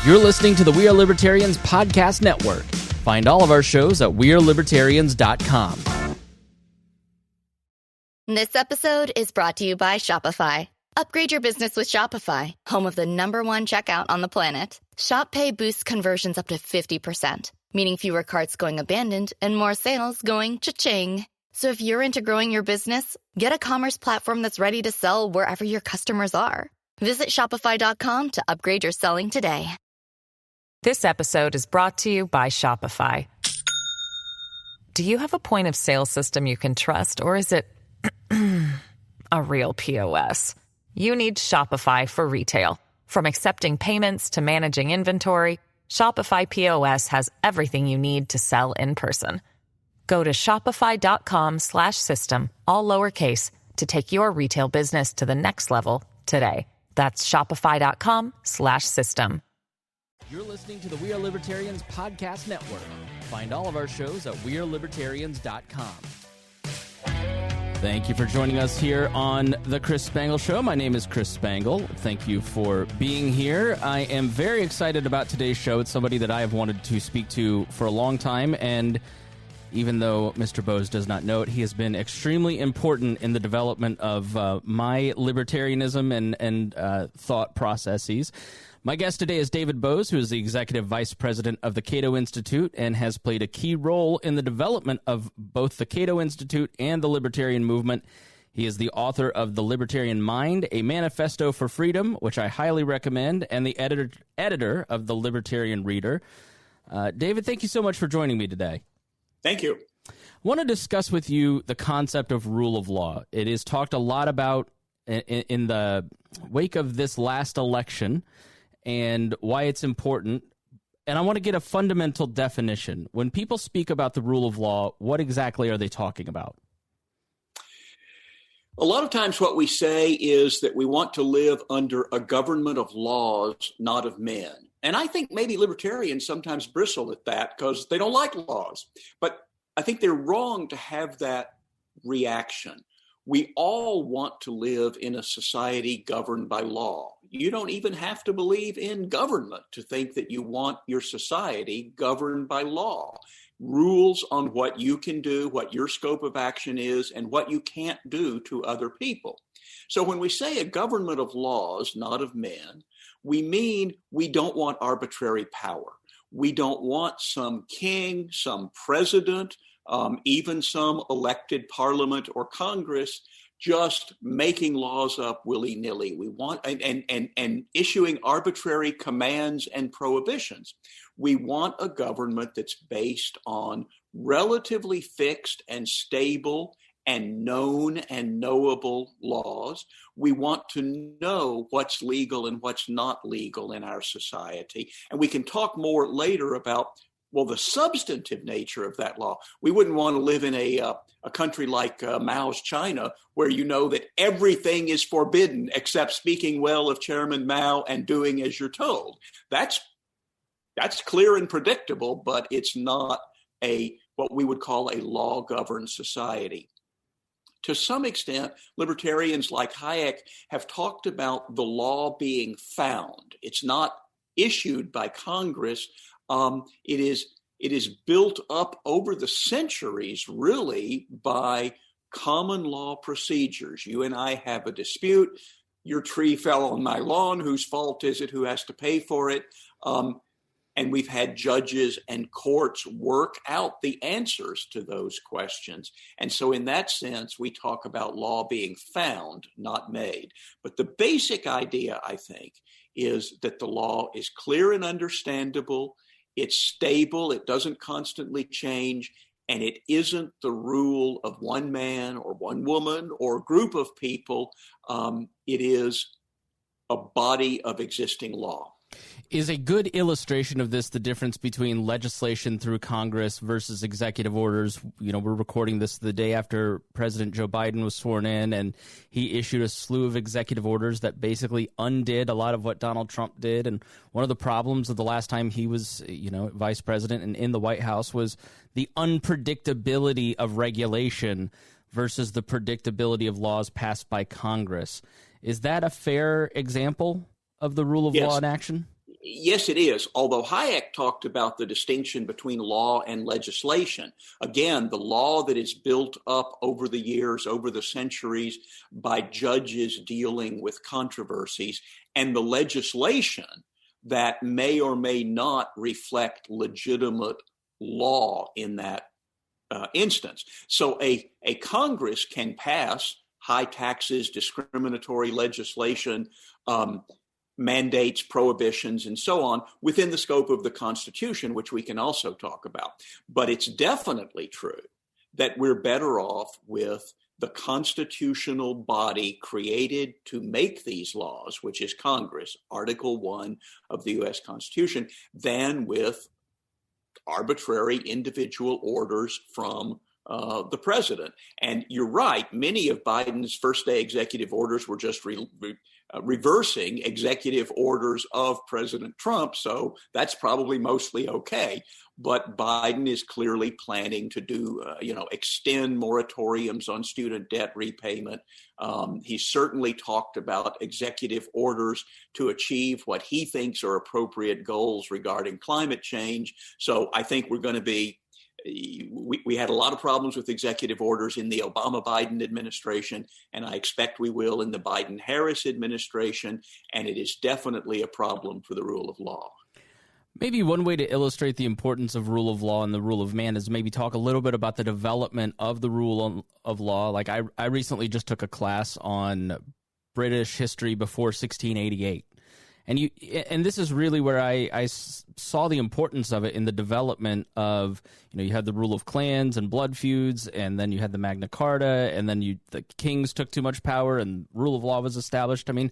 You're listening to the We Are Libertarians Podcast Network. Find all of our shows at wearelibertarians.com. This episode is brought to you by Shopify. Upgrade your business with Shopify, home of the #1 checkout on the planet. Shop Pay boosts conversions up to 50%, meaning fewer carts going abandoned and more sales going cha-ching. So if you're into growing your business, get a commerce platform that's ready to sell wherever your customers are. Visit shopify.com to upgrade your selling today. This episode is brought to you by Shopify. Do you have a point of sale system you can trust, or is it a real POS? You need Shopify for retail. From accepting payments to managing inventory, Shopify POS has everything you need to sell in person. Go to shopify.com/system, all lowercase, to take your retail business to the next level today. That's shopify.com/system. You're listening to the We Are Libertarians Podcast Network. Find all of our shows at wearelibertarians.com. Thank you for joining us here on The Chris Spangle Show. My name is Chris Spangle. Thank you for being here. I am very excited about today's show. It's somebody that I have wanted to speak to for a long time, and even though Mr. Boaz does not know it, he has been extremely important in the development of my libertarianism and thought processes. My guest today is David Boaz, who is the Executive Vice President of the Cato Institute and has played a key role in the development of both the Cato Institute and the Libertarian movement. He is the author of The Libertarian Mind, a Manifesto for Freedom, which I highly recommend, and the editor of The Libertarian Reader. David, thank you so much for joining me today. Thank you. I want to discuss with you the concept of rule of law. It is talked a lot about in the wake of this last election and why it's important. And I want to get a fundamental definition. When people speak about the rule of law, what exactly are they talking about? A lot of times what we say is that we want to live under a government of laws, not of men. And I think maybe libertarians sometimes bristle at that because they don't like laws. But I think they're wrong to have that reaction. We all want to live in a society governed by law. You don't even have to believe in government to think that you want your society governed by law. Rules on what you can do, what your scope of action is, and what you can't do to other people. So when we say a government of laws, not of men, we mean we don't want arbitrary power. We don't want some king, some president, even some elected parliament or Congress just making laws up willy-nilly. We want and issuing arbitrary commands and prohibitions. We want a government that's based on relatively fixed and stable and known and knowable laws. We want to know what's legal and what's not legal in our society. And we can talk more later about, well, the substantive nature of that law. We wouldn't want to live in a country like Mao's China, where you know that everything is forbidden except speaking well of Chairman Mao and doing as you're told. That's clear and predictable, but it's not what we would call a law-governed society. To some extent, libertarians like Hayek have talked about the law being found. It's not issued by Congress. It is built up over the centuries, really, by common law procedures. You and I have a dispute. Your tree fell on my lawn. Whose fault is it? Who has to pay for it? And we've had judges and courts work out the answers to those questions. And so in that sense, we talk about law being found, not made. But the basic idea, I think, is that the law is clear and understandable. It's stable. It doesn't constantly change. And it isn't the rule of one man or one woman or a group of people. It is a body of existing law. Is a good illustration of this the difference between legislation through Congress versus executive orders? You know, we're recording this the day after President Joe Biden was sworn in, and he issued a slew of executive orders that basically undid a lot of what Donald Trump did. And one of the problems of the last time he was, vice president and in the White House was the unpredictability of regulation versus the predictability of laws passed by Congress. Is that a fair example of the rule of law in action? Yes, it is. Although Hayek talked about the distinction between law and legislation. Again, the law that is built up over the years, over the centuries, by judges dealing with controversies, and the legislation that may or may not reflect legitimate law in that instance. So a Congress can pass high taxes, discriminatory legislation, mandates, prohibitions, and so on within the scope of the Constitution, which we can also talk about. But it's definitely true that we're better off with the constitutional body created to make these laws, which is Congress, Article 1 of the U.S. Constitution, than with arbitrary individual orders from the president. And you're right, many of Biden's first-day executive orders were just reversing executive orders of President Trump, so that's probably mostly okay. But Biden is clearly planning to do, extend moratoriums on student debt repayment. He's certainly talked about executive orders to achieve what he thinks are appropriate goals regarding climate change. So I think we're going to be we had a lot of problems with executive orders in the Obama-Biden administration, and I expect we will in the Biden-Harris administration, and it is definitely a problem for the rule of law. Maybe one way to illustrate the importance of rule of law and the rule of man is maybe talk a little bit about the development of the rule of law. Like I recently just took a class on British history before 1688. And this is really where I saw the importance of it in the development of, you had the rule of clans and blood feuds, and then you had the Magna Carta, and then the kings took too much power and rule of law was established. I mean,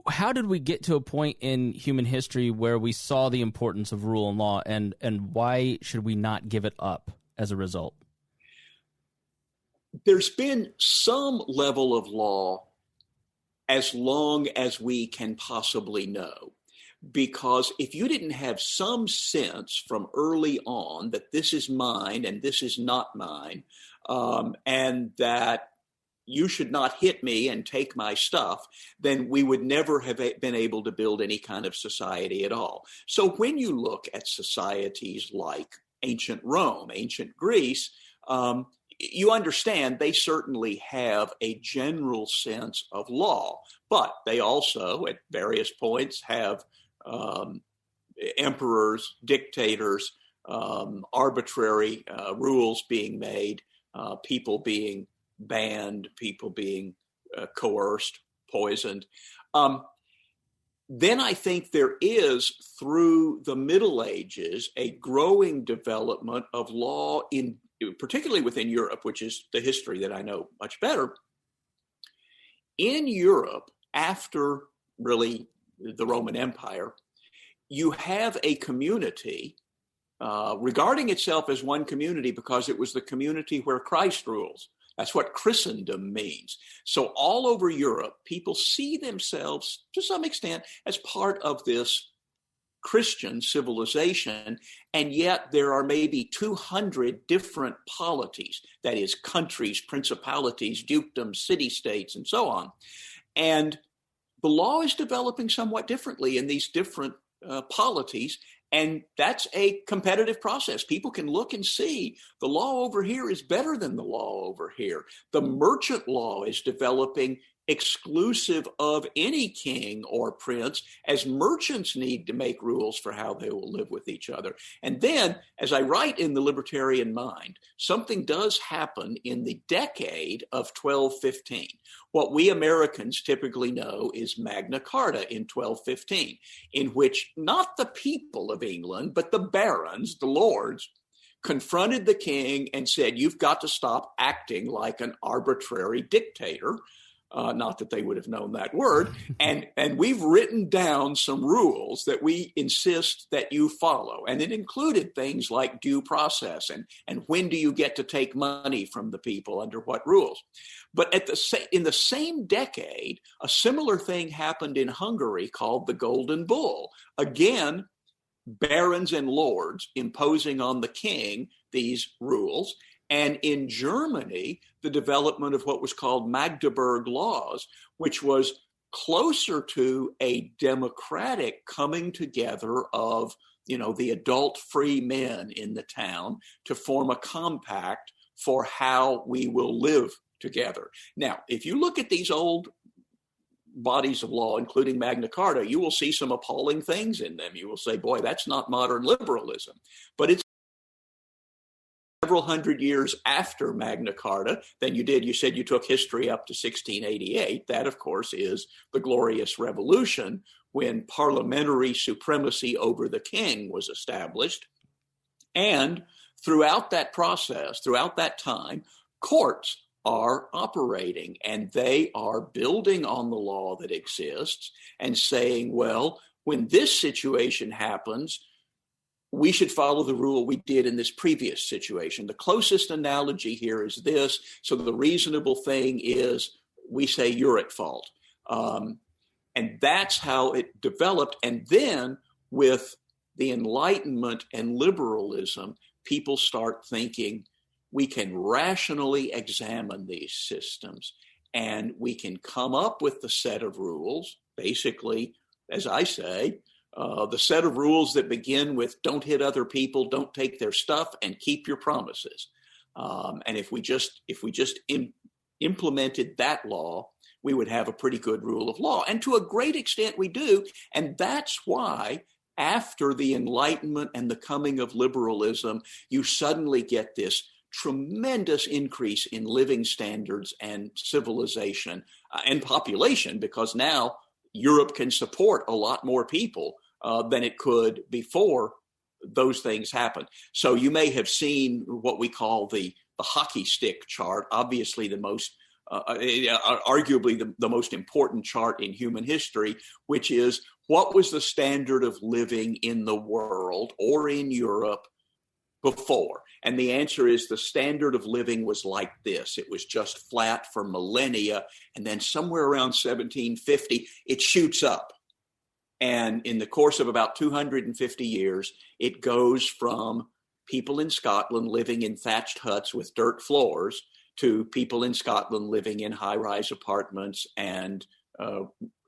how did we get to a point in human history where we saw the importance of rule and law, and why should we not give it up as a result? There's been some level of law as long as we can possibly know. Because if you didn't have some sense from early on that this is mine and this is not mine, and that you should not hit me and take my stuff, then we would never have been able to build any kind of society at all. So when you look at societies like ancient Rome, ancient Greece, you understand they certainly have a general sense of law, but they also, at various points, have emperors, dictators, arbitrary rules being made, people being banned, people being coerced, poisoned. Then I think there is, through the Middle Ages, a growing development of law particularly within Europe, which is the history that I know much better. In Europe, after really the Roman Empire, you have a community regarding itself as one community because it was the community where Christ rules. That's what Christendom means. So all over Europe, people see themselves, to some extent, as part of this Christian civilization, and yet there are maybe 200 different polities, that is, countries, principalities, dukedoms, city-states, and so on. And the law is developing somewhat differently in these different polities, and that's a competitive process. People can look and see the law over here is better than the law over here. The merchant law is developing exclusive of any king or prince, as merchants need to make rules for how they will live with each other. And then, as I write in The Libertarian Mind, something does happen in the decade of 1215. What we Americans typically know is Magna Carta in 1215, in which not the people of England, but the barons, the lords, confronted the king and said, you've got to stop acting like an arbitrary dictator. Not that they would have known that word. And we've written down some rules that we insist that you follow. And it included things like due process and when do you get to take money from the people under what rules. But in the same decade, a similar thing happened in Hungary called the Golden Bull. Again, barons and lords imposing on the king these rules. And in Germany, the development of what was called Magdeburg laws, which was closer to a democratic coming together of, the adult free men in the town to form a compact for how we will live together. Now, if you look at these old bodies of law, including Magna Carta, you will see some appalling things in them. You will say, boy, that's not modern liberalism. But it's several hundred years after Magna Carta than you did. You said you took history up to 1688. That, of course, is the Glorious Revolution, when parliamentary supremacy over the king was established. And throughout that process, throughout that time, courts are operating, and they are building on the law that exists and saying, well, when this situation happens, we should follow the rule we did in this previous situation. The closest analogy here is this. So the reasonable thing is we say you're at fault. And that's how it developed. And then with the Enlightenment and liberalism, people start thinking we can rationally examine these systems and we can come up with the set of rules, basically, as I say, the set of rules that begin with don't hit other people, don't take their stuff, and keep your promises. And if we just implemented that law, we would have a pretty good rule of law. And to a great extent we do. And that's why after the Enlightenment and the coming of liberalism, you suddenly get this tremendous increase in living standards and civilization and population, because now Europe can support a lot more people than it could before those things happened. So you may have seen what we call the hockey stick chart, obviously the most arguably the most important chart in human history, which is what was the standard of living in the world or in Europe before? And the answer is the standard of living was like this. It was just flat for millennia. And then somewhere around 1750, it shoots up. And in the course of about 250 years, it goes from people in Scotland living in thatched huts with dirt floors to people in Scotland living in high-rise apartments and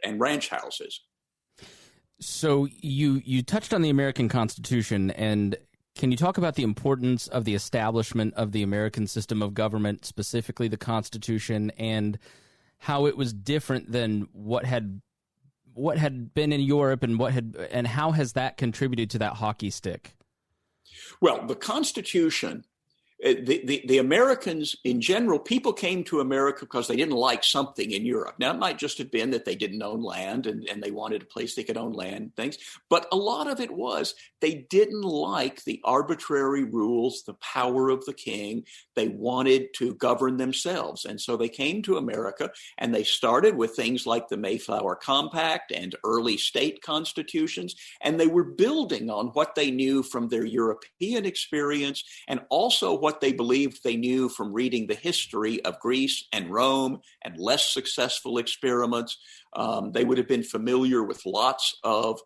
ranch houses. So you touched on the American Constitution, and can you talk about the importance of the establishment of the American system of government, specifically the Constitution, and how it was different than what had been in Europe, and how has that contributed to that hockey stick? Well, the Constitution, the Americans in general, people came to America because they didn't like something in Europe. Now, it might just have been that they didn't own land and they wanted a place they could own land and things. But a lot of it was they didn't like the arbitrary rules, the power of the king. They wanted to govern themselves. And so they came to America, and they started with things like the Mayflower Compact and early state constitutions. And they were building on what they knew from their European experience, and also what they believed they knew from reading the history of Greece and Rome and less successful experiments. They would have been familiar with lots of,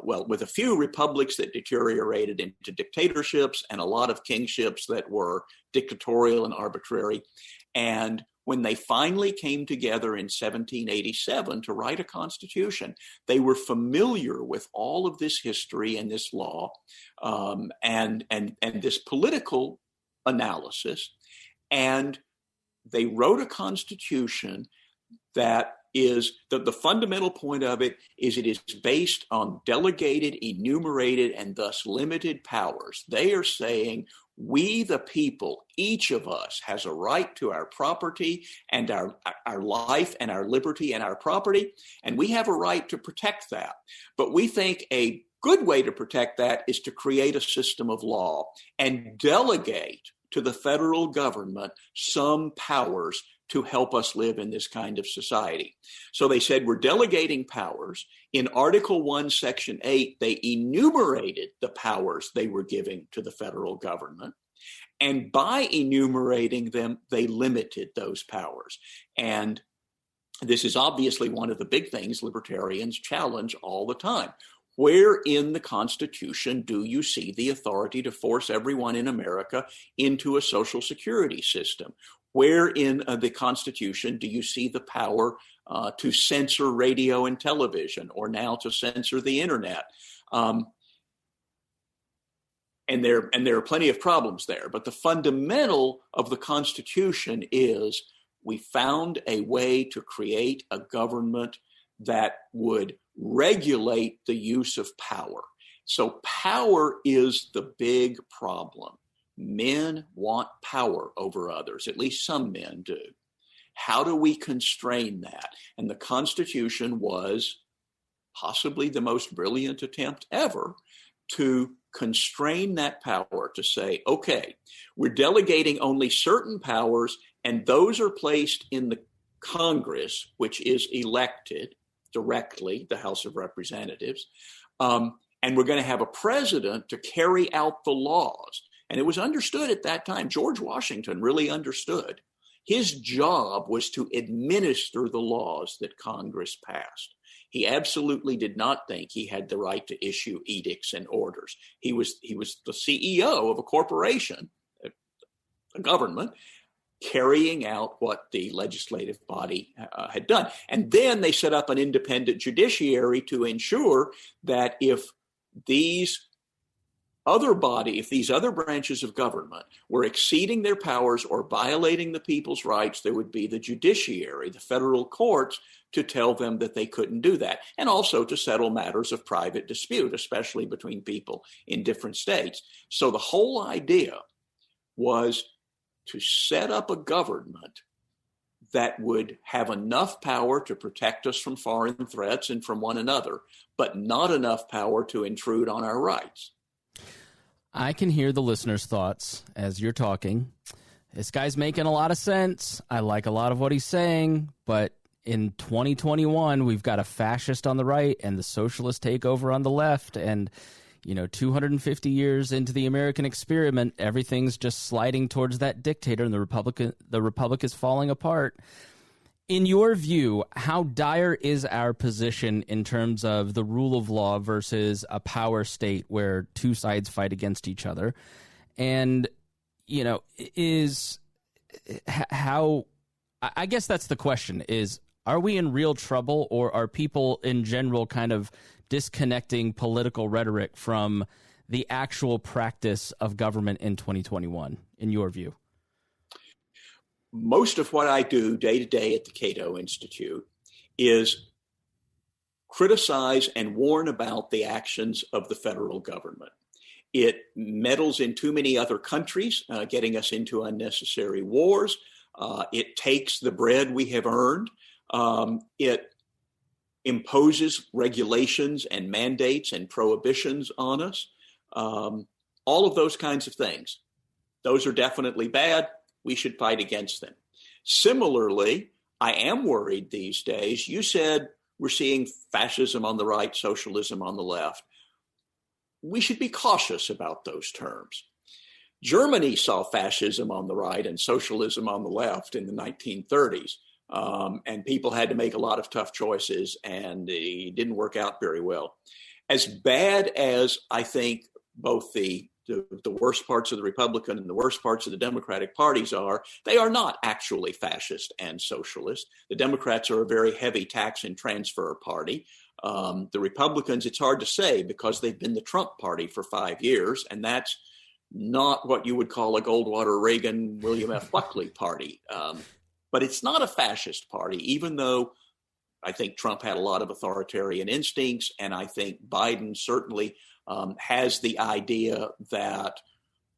with a few republics that deteriorated into dictatorships and a lot of kingships that were dictatorial and arbitrary. And when they finally came together in 1787 to write a constitution, they were familiar with all of this history and this law and this political analysis. And they wrote a constitution that is the fundamental point of it is it is based on delegated, enumerated, and thus limited powers. They are saying we, the people, each of us has a right to our property and our life and our liberty and our property, and we have a right to protect that. But we think a good way to protect that is to create a system of law and delegate to the federal government some powers to help us live in this kind of society. So they said, we're delegating powers. In Article 1, Section 8, they enumerated the powers they were giving to the federal government. And by enumerating them, they limited those powers. And this is obviously one of the big things libertarians challenge all the time. Where in the Constitution do you see the authority to force everyone in America into a Social Security system? Where in the Constitution do you see the power to censor radio and television, or now to censor the internet. And there are plenty of problems there. But the fundamental of the Constitution is we found a way to create a government that would regulate the use of power. So power is the big problem. Men want power over others, at least some men do. How do we constrain that? And the Constitution was possibly the most brilliant attempt ever to constrain that power, to say, okay, we're delegating only certain powers, and those are placed in the Congress, which is elected directly, the House of Representatives, and we're going to have a president to carry out the laws. And it was understood at that time, George Washington really understood. His job was to administer the laws that Congress passed. He absolutely did not think he had the right to issue edicts and orders. He was the CEO of a corporation, a government, carrying out what the legislative body had done. And then they set up an independent judiciary to ensure that if these other branches of government were exceeding their powers or violating the people's rights, there would be the judiciary, the federal courts, to tell them that they couldn't do that, and also to settle matters of private dispute, especially between people in different states. So the whole idea was to set up a government that would have enough power to protect us from foreign threats and from one another, but not enough power to intrude on our rights. I can hear the listeners' thoughts as you're talking. This guy's making a lot of sense. I like a lot of what he's saying, but in 2021, we've got a fascist on the right and the socialist takeover on the left. And, 250 years into the American experiment, everything's just sliding towards that dictator, and the republic is falling apart. In your view, how dire is our position in terms of the rule of law versus a power state where two sides fight against each other? And, I guess that's the question, is, are we in real trouble, or are people in general kind of disconnecting political rhetoric from the actual practice of government in 2021, in your view? Most of what I do day to day at the Cato Institute is criticize and warn about the actions of the federal government. It meddles in too many other countries, getting us into unnecessary wars. It takes the bread we have earned. It imposes regulations and mandates and prohibitions on us. All of those kinds of things. Those are definitely bad. We should fight against them. Similarly, I am worried these days. You said we're seeing fascism on the right, socialism on the left. We should be cautious about those terms. Germany saw fascism on the right and socialism on the left in the 1930s. And people had to make a lot of tough choices, and it didn't work out very well. As bad as I think both the worst parts of the Republican and the worst parts of the Democratic parties are, they are not actually fascist and socialist. The Democrats are a very heavy tax and transfer party. The Republicans, it's hard to say because they've been the Trump party for 5 years, and that's not what you would call a Goldwater, Reagan, William F. Buckley party. But it's not a fascist party, even though I think Trump had a lot of authoritarian instincts, and I think Biden certainly has the idea that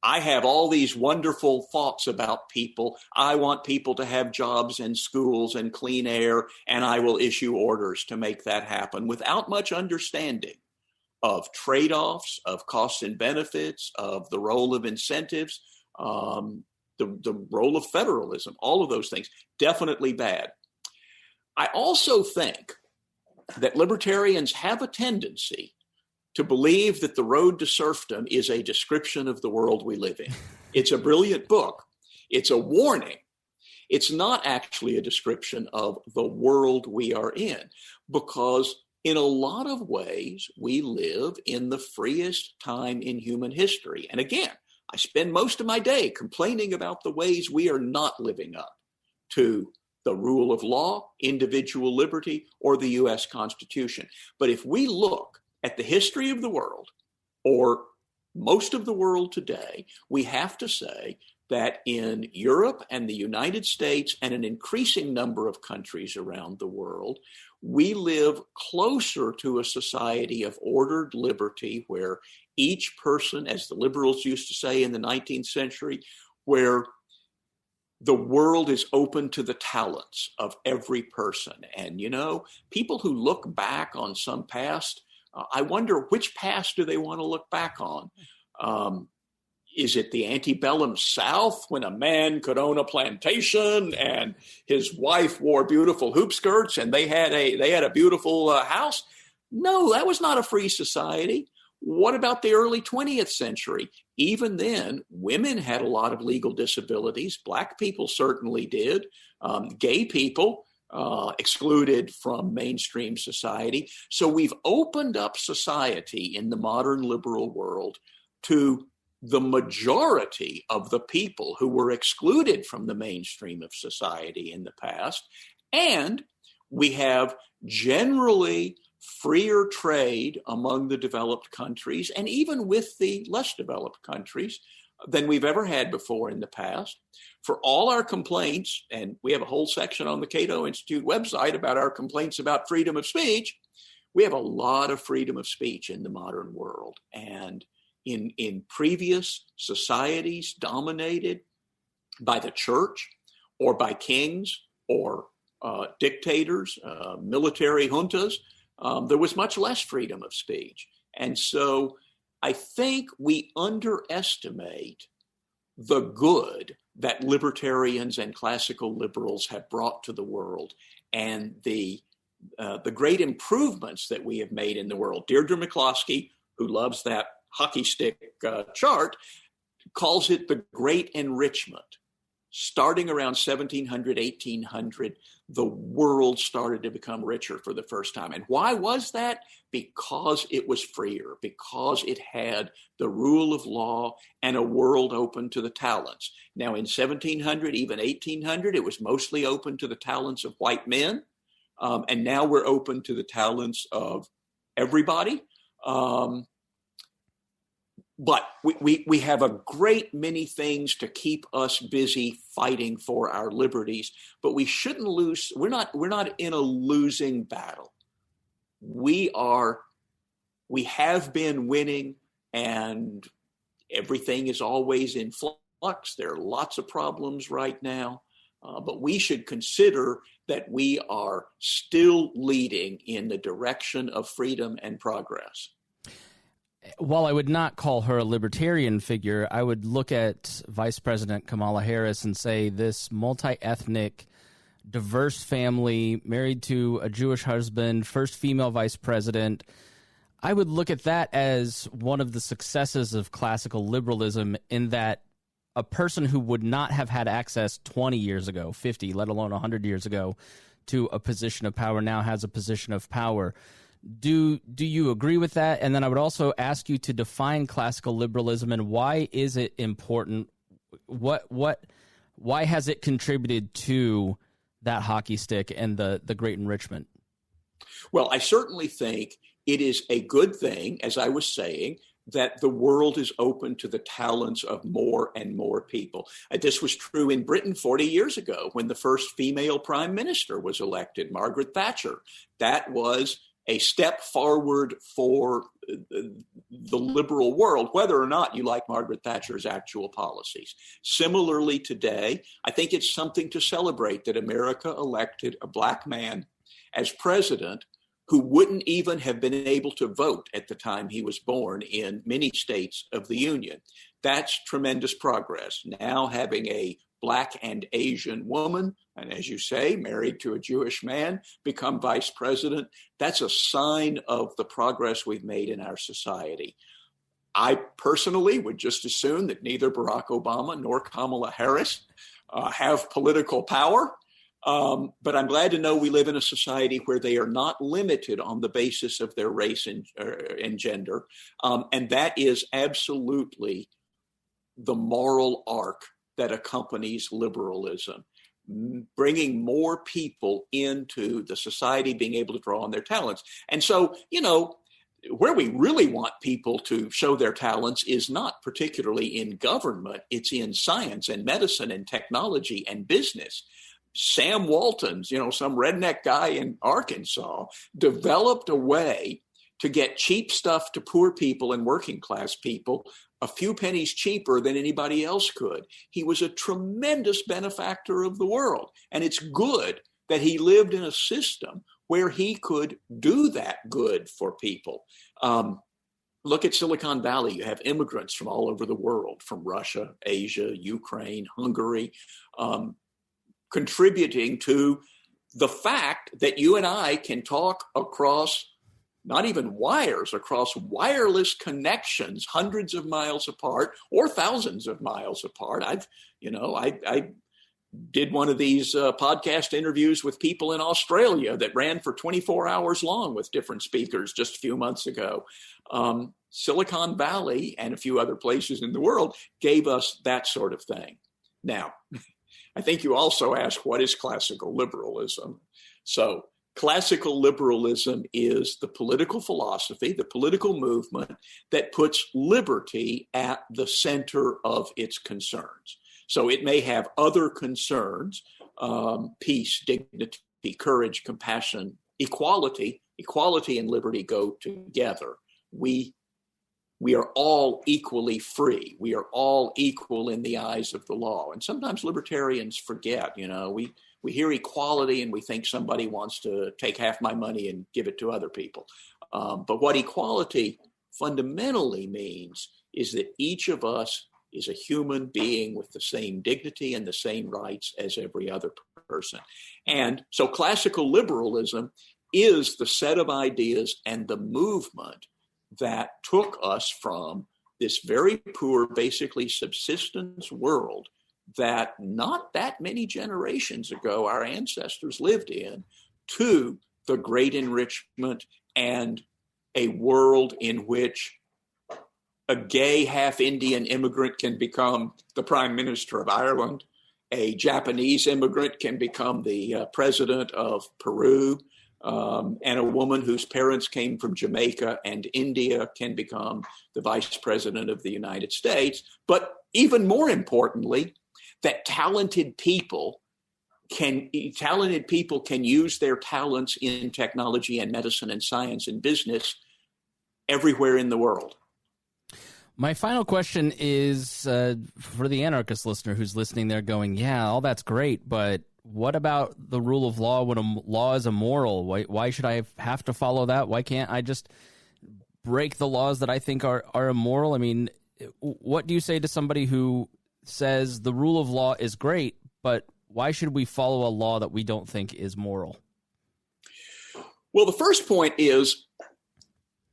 I have all these wonderful thoughts about people. I want people to have jobs and schools and clean air, and I will issue orders to make that happen without much understanding of trade-offs, of costs and benefits, of the role of incentives, the role of federalism, all of those things, definitely bad. I also think that libertarians have a tendency to believe that The Road to Serfdom is a description of the world we live in. It's a brilliant book. It's a warning. It's not actually a description of the world we are in, because in a lot of ways, we live in the freest time in human history. And again, I spend most of my day complaining about the ways we are not living up to the rule of law, individual liberty, or the U.S. Constitution. But if we look at the history of the world, or most of the world today, we have to say that in Europe and the United States and an increasing number of countries around the world, we live closer to a society of ordered liberty where each person, as the liberals used to say in the 19th century, where the world is open to the talents of every person. And, people who look back on some past, I wonder which past do they want to look back on? Is it the antebellum South when a man could own a plantation and his wife wore beautiful hoop skirts and they had a beautiful house? No, that was not a free society. What about the early 20th century? Even then, women had a lot of legal disabilities. Black people certainly did. Gay people excluded from mainstream society. So we've opened up society in the modern liberal world to the majority of the people who were excluded from the mainstream of society in the past. And we have generally freer trade among the developed countries and even with the less developed countries than we've ever had before in the past. For all our complaints, and we have a whole section on the Cato Institute website about our complaints about freedom of speech, we have a lot of freedom of speech in the modern world. And in previous societies dominated by the church or by kings or dictators, military juntas, there was much less freedom of speech. And so I think we underestimate the good that libertarians and classical liberals have brought to the world and the great improvements that we have made in the world. Deirdre McCloskey, who loves that hockey stick chart, calls it the great enrichment. Starting around 1700, 1800, the world started to become richer for the first time. And why was that? Because it was freer, because it had the rule of law and a world open to the talents. Now, in 1700, even 1800, it was mostly open to the talents of white men. And now we're open to the talents of everybody. But we have a great many things to keep us busy fighting for our liberties, but we shouldn't lose. We're not in a losing battle. We have been winning, and everything is always in flux. There are lots of problems right now, but we should consider that we are still leading in the direction of freedom and progress. While I would not call her a libertarian figure, I would look at Vice President Kamala Harris and say this multi-ethnic, diverse family, married to a Jewish husband, first female vice president. I would look at that as one of the successes of classical liberalism, in that a person who would not have had access 20 years ago, 50, let alone 100 years ago, to a position of power now has a position of power. Do you agree with that? And then I would also ask you to define classical liberalism and why is it important? Why has it contributed to that hockey stick and the great enrichment? Well, I certainly think it is a good thing, as I was saying, that the world is open to the talents of more and more people. This was true in Britain 40 years ago when the first female prime minister was elected, Margaret Thatcher. That was a step forward for the liberal world, whether or not you like Margaret Thatcher's actual policies. Similarly today, I think it's something to celebrate that America elected a black man as president who wouldn't even have been able to vote at the time he was born in many states of the Union. That's tremendous progress. Now having a Black and Asian woman, and as you say, married to a Jewish man, become vice president, that's a sign of the progress we've made in our society. I personally would just assume that neither Barack Obama nor Kamala Harris have political power, but I'm glad to know we live in a society where they are not limited on the basis of their race and gender, and that is absolutely the moral arc that accompanies liberalism. bringing more people into the society, being able to draw on their talents. And so, where we really want people to show their talents is not particularly in government. It's in science and medicine and technology and business. Sam Walton, some redneck guy in Arkansas, developed a way to get cheap stuff to poor people and working class people a few pennies cheaper than anybody else could. He was a tremendous benefactor of the world. And it's good that he lived in a system where he could do that good for people. Look at Silicon Valley. You have immigrants from all over the world, from Russia, Asia, Ukraine, Hungary, contributing to the fact that you and I can talk across not even wires, across wireless connections, hundreds of miles apart or thousands of miles apart. I did one of these podcast interviews with people in Australia that ran for 24 hours long with different speakers just a few months ago. Silicon Valley and a few other places in the world gave us that sort of thing. Now, I think you also asked, what is classical liberalism? So classical liberalism is the political philosophy, the political movement that puts liberty at the center of its concerns. So it may have other concerns, peace, dignity, courage, compassion, equality. Equality and liberty go together. We are all equally free. We are all equal in the eyes of the law. And sometimes libertarians forget, we hear equality and we think somebody wants to take half my money and give it to other people. But what equality fundamentally means is that each of us is a human being with the same dignity and the same rights as every other person. And so classical liberalism is the set of ideas and the movement that took us from this very poor, basically subsistence world that not that many generations ago our ancestors lived in, to the great enrichment and a world in which a gay half-Indian immigrant can become the Prime Minister of Ireland. A Japanese immigrant can become the president of Peru. And a woman whose parents came from Jamaica and India can become the vice president of the United States. But even more importantly, that talented people can use their talents in technology and medicine and science and business everywhere in the world. My final question is for the anarchist listener who's listening there going, yeah, all that's great, but what about the rule of law when a law is immoral? Why should I have to follow that? Why can't I just break the laws that I think are immoral? I mean, what do you say to somebody who says the rule of law is great, but why should we follow a law that we don't think is moral? Well, the first point is,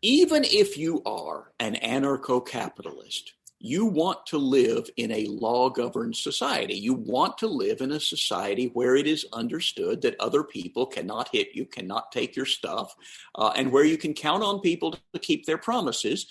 even if you are an anarcho-capitalist, you want to live in a law-governed society. You want to live in a society where it is understood that other people cannot hit you, cannot take your stuff, and where you can count on people to keep their promises,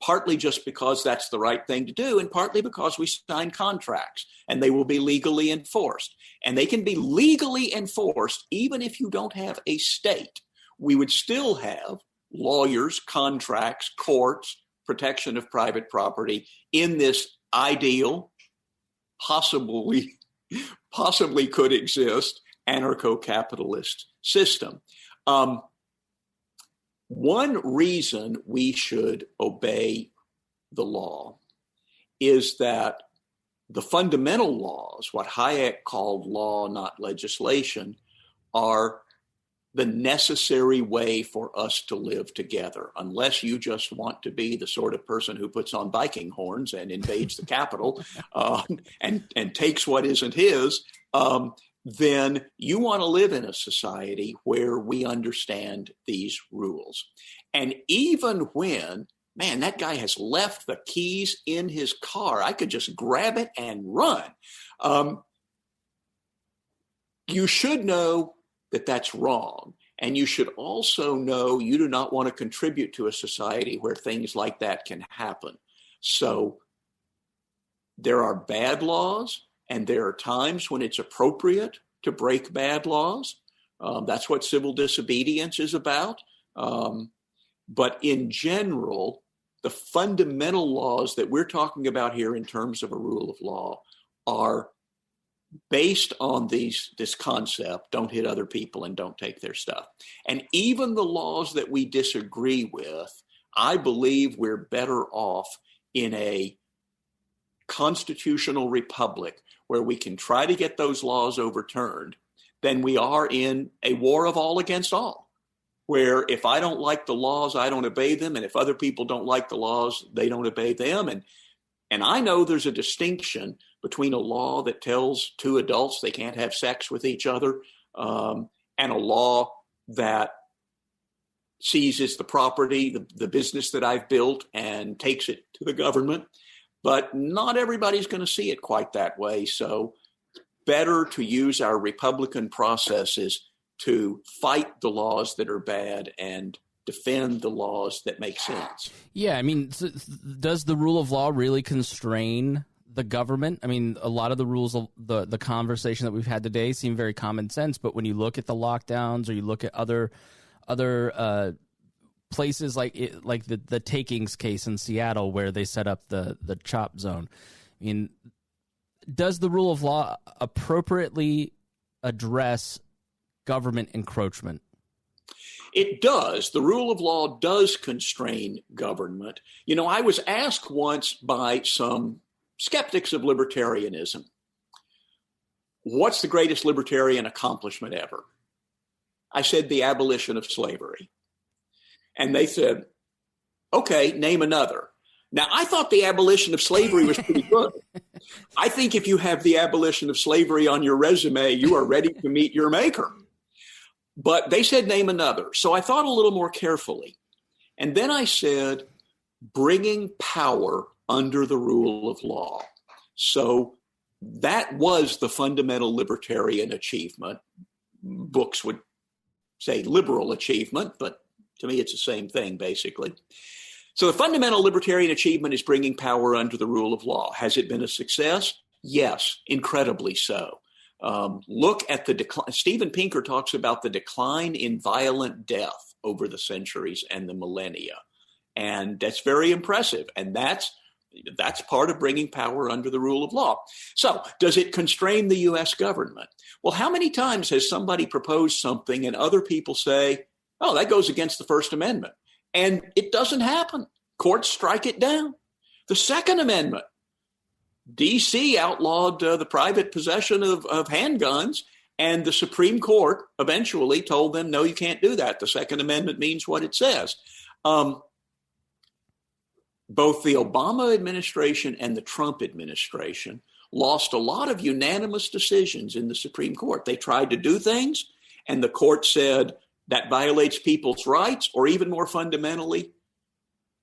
partly just because that's the right thing to do, and partly because we sign contracts, and they will be legally enforced. And they can be legally enforced even if you don't have a state. We would still have lawyers, contracts, courts, protection of private property in this ideal, possibly could exist, anarcho-capitalist system. One reason we should obey the law is that the fundamental laws, what Hayek called law, not legislation, are the necessary way for us to live together, unless you just want to be the sort of person who puts on Viking horns and invades the Capitol and takes what isn't his, then you want to live in a society where we understand these rules. And even when, man, that guy has left the keys in his car, I could just grab it and run. You should know that that's wrong. And you should also know you do not want to contribute to a society where things like that can happen. So there are bad laws, and there are times when it's appropriate to break bad laws. That's what civil disobedience is about. But in general, the fundamental laws that we're talking about here in terms of a rule of law are based on this concept: don't hit other people and don't take their stuff. And even the laws that we disagree with, I believe we're better off in a constitutional republic where we can try to get those laws overturned than we are in a war of all against all, where if I don't like the laws, I don't obey them. And if other people don't like the laws, they don't obey them. And I know there's a distinction between a law that tells two adults they can't have sex with each other and a law that seizes the property, the business that I've built, and takes it to the government. But not everybody's going to see it quite that way. So better to use our Republican processes to fight the laws that are bad and defend the laws that make sense. Yeah, I mean, does the rule of law really constrain the government? I mean, a lot of the rules, the conversation that we've had today seem very common sense, but when you look at the lockdowns or you look at other places like the takings case in Seattle where they set up the chop zone, I mean, does the rule of law appropriately address government encroachment? It does. The rule of law does constrain government. You know, I was asked once by some skeptics of libertarianism, what's the greatest libertarian accomplishment ever? I said the abolition of slavery. And they said, okay, name another. Now, I thought the abolition of slavery was pretty good. I think if you have the abolition of slavery on your resume, you are ready to meet your maker. But they said, name another. So I thought a little more carefully. And then I said, bringing power under the rule of law. So that was the fundamental libertarian achievement. Books would say liberal achievement, but to me, it's the same thing, basically. So the fundamental libertarian achievement is bringing power under the rule of law. Has it been a success? Yes, incredibly so. Look at the decline. Steven Pinker talks about the decline in violent death over the centuries and the millennia. And that's very impressive. And that's part of bringing power under the rule of law. So does it constrain the U.S. government? Well, how many times has somebody proposed something and other people say, oh, that goes against the First Amendment? And it doesn't happen. Courts strike it down. The Second Amendment, D.C. outlawed the private possession of handguns, and the Supreme Court eventually told them, no, you can't do that. The Second Amendment means what it says. Both the Obama administration and the Trump administration lost a lot of unanimous decisions in the Supreme Court. They tried to do things, and the court said that violates people's rights, or even more fundamentally,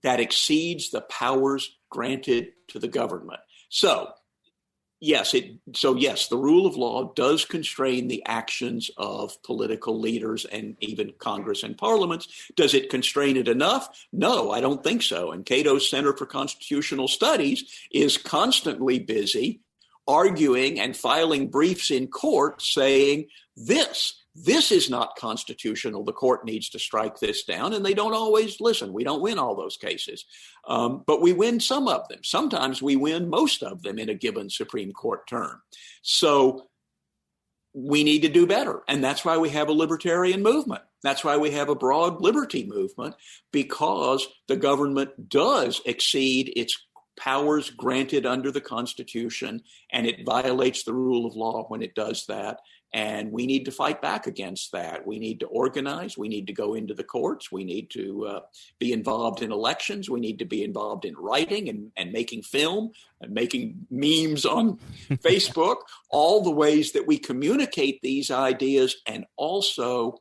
that exceeds the powers granted to the government. So yes, the rule of law does constrain the actions of political leaders and even Congress and parliaments. Does it constrain it enough? No, I don't think so. And Cato's Center for Constitutional Studies is constantly busy arguing and filing briefs in court saying this is not constitutional. The court needs to strike this down. And they don't always listen. We don't win all those cases, but we win some of them. Sometimes we win most of them in a given Supreme Court term. So we need to do better. And that's why we have a libertarian movement. That's why we have a broad liberty movement, because the government does exceed its powers granted under the Constitution, and it violates the rule of law when it does that. And we need to fight back against that. We need to organize. We need to go into the courts. We need to be involved in elections. We need to be involved in writing and making film and making memes on Facebook, all the ways that we communicate these ideas, and also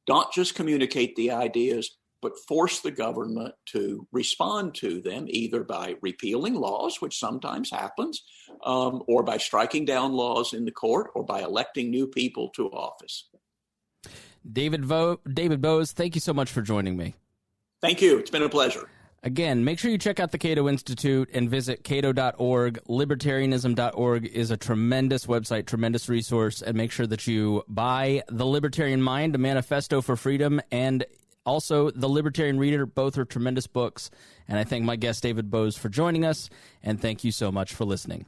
not just communicate the ideas, but force the government to respond to them, either by repealing laws, which sometimes happens, or by striking down laws in the court, or by electing new people to office. David Boaz, thank you so much for joining me. Thank you. It's been a pleasure. Again, make sure you check out the Cato Institute and visit cato.org. Libertarianism.org is a tremendous website, tremendous resource, and make sure that you buy The Libertarian Mind, A Manifesto for Freedom, and also The Libertarian Reader. Both are tremendous books, and I thank my guest David Boaz for joining us, and thank you so much for listening.